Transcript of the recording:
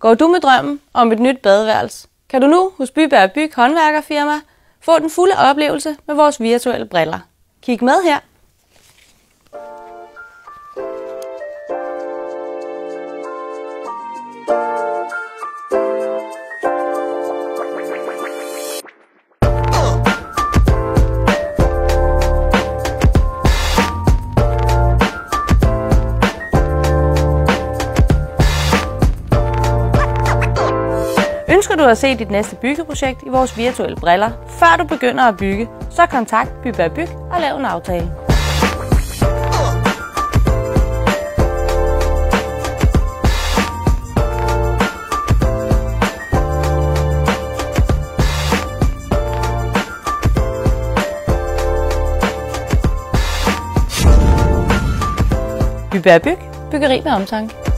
Går du med drømmen om et nyt badeværelse, kan du nu hos Byberg Byg håndværkerfirma få den fulde oplevelse med vores virtuelle briller. Kig med her. Ønsker du at se dit næste byggeprojekt i vores virtuelle briller, før du begynder at bygge, så kontakt Byberg Byg og lav en aftale. Byberg Byg, byggeri med omtanke.